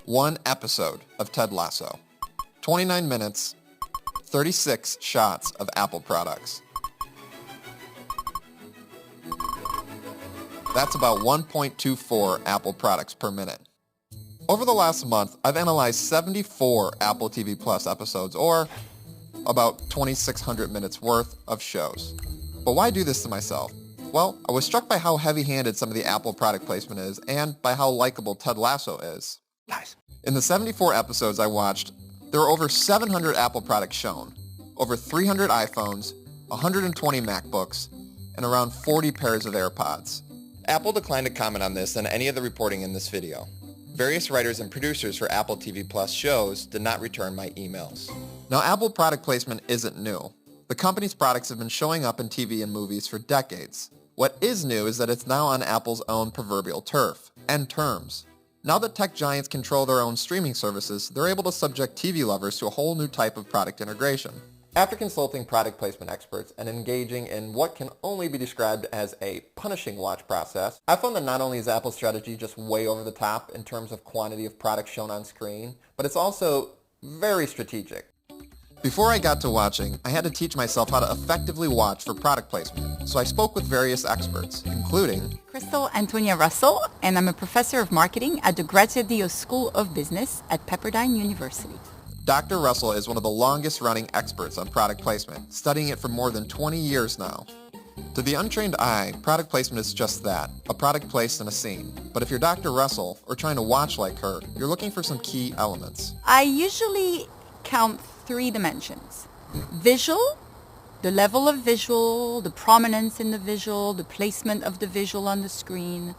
one episode of Ted Lasso. 29 minutes, 36 shots of Apple products. That's about 1.24 Apple products per minute. Over the last month, I've analyzed 74 Apple TV Plus episodes, or about 2,600 minutes worth of shows. But why do this to myself? Well, I was struck by how heavy-handed some of the Apple product placement is, and by how likable Ted Lasso is. Nice. In the 74 episodes I watched, there were over 700 Apple products shown, over 300 iPhones, 120 MacBooks, and around 40 pairs of AirPods. Apple declined to comment on this and any of the reporting in this video. Various writers and producers for Apple TV Plus shows did not return my emails. Now, Apple product placement isn't new. The company's products have been showing up in TV and movies for decades. What is new is that it's now on Apple's own proverbial turf, and terms. Now that tech giants control their own streaming services, they're able to subject TV lovers to a whole new type of product integration. After consulting product placement experts and engaging in what can only be described as a punishing watch process, I found that not only is Apple's strategy just way over the top in terms of quantity of products shown on screen, but it's also very strategic. Before I got to watching, I had to teach myself how to effectively watch for product placement, so I spoke with various experts, including Crystal Antonia Russell, and I'm a professor of marketing at the Graziadio School of Business at Pepperdine University. Dr. Russell is one of the longest-running experts on product placement, studying it for more than 20 years now. To the untrained eye, product placement is just that, a product placed in a scene. But if you're Dr. Russell, or trying to watch like her, you're looking for some key elements. I usually count 3 dimensions. Visual, the level of visual, the prominence in the visual, the placement of the visual on the screen.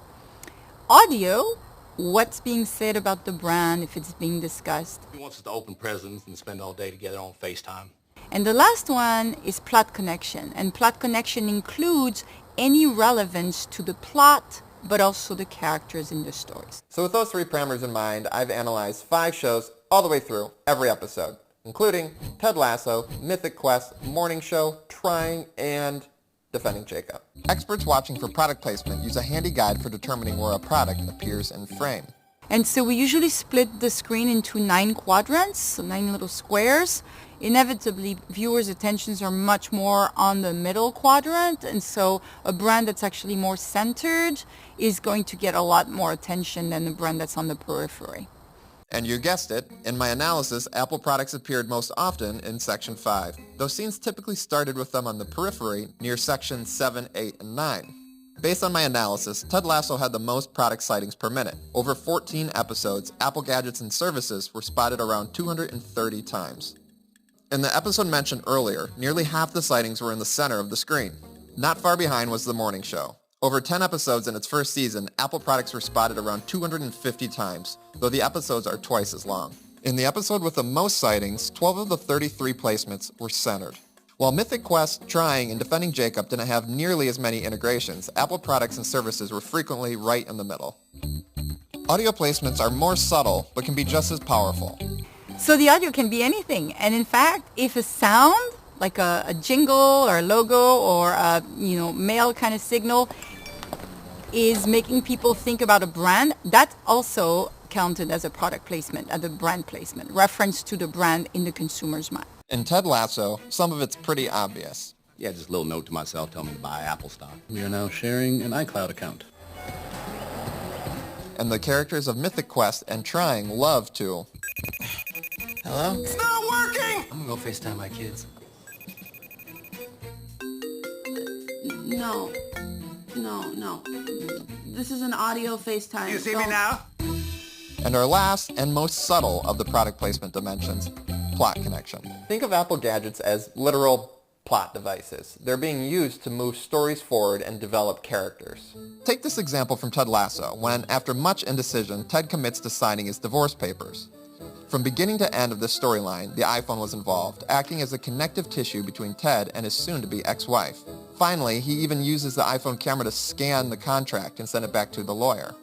Audio, what's being said about the brand, if it's being discussed. He wants us to open presents and spend all day together on FaceTime. And the last one is plot connection. And plot connection includes any relevance to the plot, but also the characters in the stories. So with those 3 parameters in mind, I've analyzed 5 shows all the way through, every episode, including Ted Lasso, Mythic Quest, Morning Show, Trying, and Defending Jacob. Experts watching for product placement use a handy guide for determining where a product appears in frame. And so we usually split the screen into 9 quadrants, so 9 little squares. Inevitably, viewers' attentions are much more on the middle quadrant, and so a brand that's actually more centered is going to get a lot more attention than the brand that's on the periphery. And you guessed it, in my analysis, Apple products appeared most often in Section 5. Those scenes typically started with them on the periphery near Sections 7, 8, and 9. Based on my analysis, Ted Lasso had the most product sightings per minute. Over 14 episodes, Apple gadgets and services were spotted around 230 times. In the episode mentioned earlier, nearly half the sightings were in the center of the screen. Not far behind was the morning show. Over 10 episodes in its first season, Apple products were spotted around 250 times, though the episodes are twice as long. In the episode with the most sightings, 12 of the 33 placements were centered. While Mythic Quest, Trying, and Defending Jacob didn't have nearly as many integrations, Apple products and services were frequently right in the middle. Audio placements are more subtle, but can be just as powerful. So the audio can be anything. And in fact, if a sound, like a jingle or a logo or a mail kind of signal, is making people think about a brand, that's also counted as a product placement, as a brand placement, reference to the brand in the consumer's mind. In Ted Lasso, some of it's pretty obvious. Yeah, just a little note to myself telling me to buy Apple stock. We are now sharing an iCloud account. And the characters of Mythic Quest and Trying love to... Hello? It's not working! I'm gonna go FaceTime my kids. No. This is an audio FaceTime. You see me now? And our last and most subtle of the product placement dimensions, plot connection. Think of Apple gadgets as literal plot devices. They're being used to move stories forward and develop characters. Take this example from Ted Lasso, when, after much indecision, Ted commits to signing his divorce papers. From beginning to end of this storyline, the iPhone was involved, acting as a connective tissue between Ted and his soon-to-be ex-wife. Finally, he even uses the iPhone camera to scan the contract and send it back to the lawyer.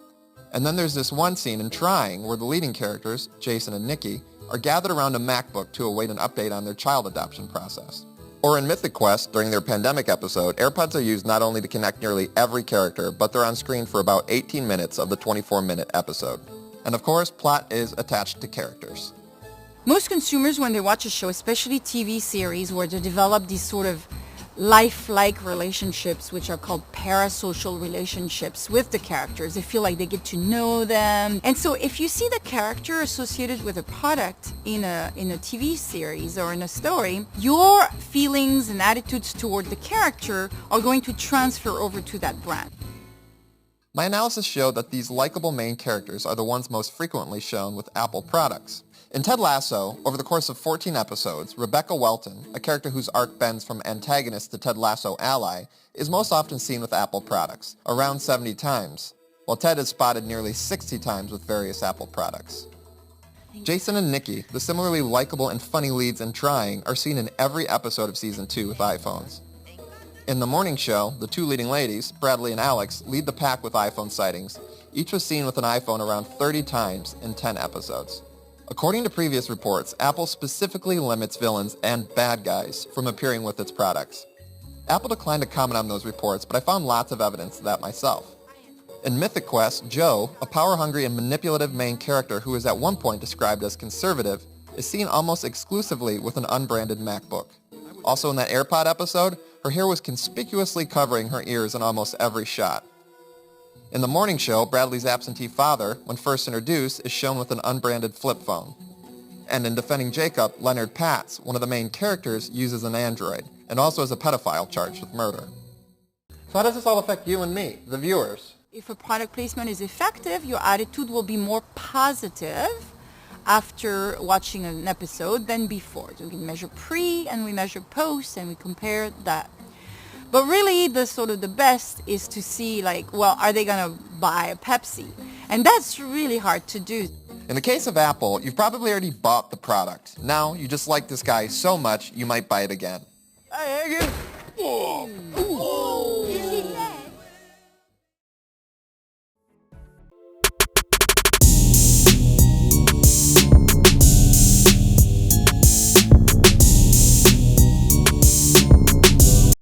And then there's this one scene in Trying where the leading characters, Jason and Nikki, are gathered around a MacBook to await an update on their child adoption process. Or in Mythic Quest, during their pandemic episode, AirPods are used not only to connect nearly every character, but they're on screen for about 18 minutes of the 24-minute episode. And of course, plot is attached to characters. Most consumers, when they watch a show, especially TV series where they develop these sort of lifelike relationships, which are called parasocial relationships with the characters, they feel like they get to know them. And so if you see the character associated with a product in a TV series or in a story, your feelings and attitudes toward the character are going to transfer over to that brand. My analysis showed that these likable main characters are the ones most frequently shown with Apple products. In Ted Lasso, over the course of 14 episodes, Rebecca Welton, a character whose arc bends from antagonist to Ted Lasso ally, is most often seen with Apple products, around 70 times, while Ted is spotted nearly 60 times with various Apple products. Jason and Nikki, the similarly likable and funny leads in Trying, are seen in every episode of Season 2 with iPhones. In the morning show, the two leading ladies, Bradley and Alex, lead the pack with iPhone sightings. Each was seen with an iPhone around 30 times in 10 episodes. According to previous reports, Apple specifically limits villains and bad guys from appearing with its products. Apple declined to comment on those reports, but I found lots of evidence of that myself. In Mythic Quest, Joe, a power-hungry and manipulative main character who is at one point described as conservative, is seen almost exclusively with an unbranded MacBook. Also in that AirPod episode, her hair was conspicuously covering her ears in almost every shot. In the morning show, Bradley's absentee father, when first introduced, is shown with an unbranded flip phone. And in Defending Jacob, Leonard Patz, one of the main characters, uses an Android, and also is a pedophile charged with murder. So how does this all affect you and me, the viewers? If a product placement is effective, your attitude will be more positive after watching an episode than before. So we can measure pre and we measure post and we compare that. But really, the best is to see, like, well, are they going to buy a Pepsi? And that's really hard to do. In the case of Apple, you've probably already bought the product. Now, you just like this guy so much, you might buy it again. I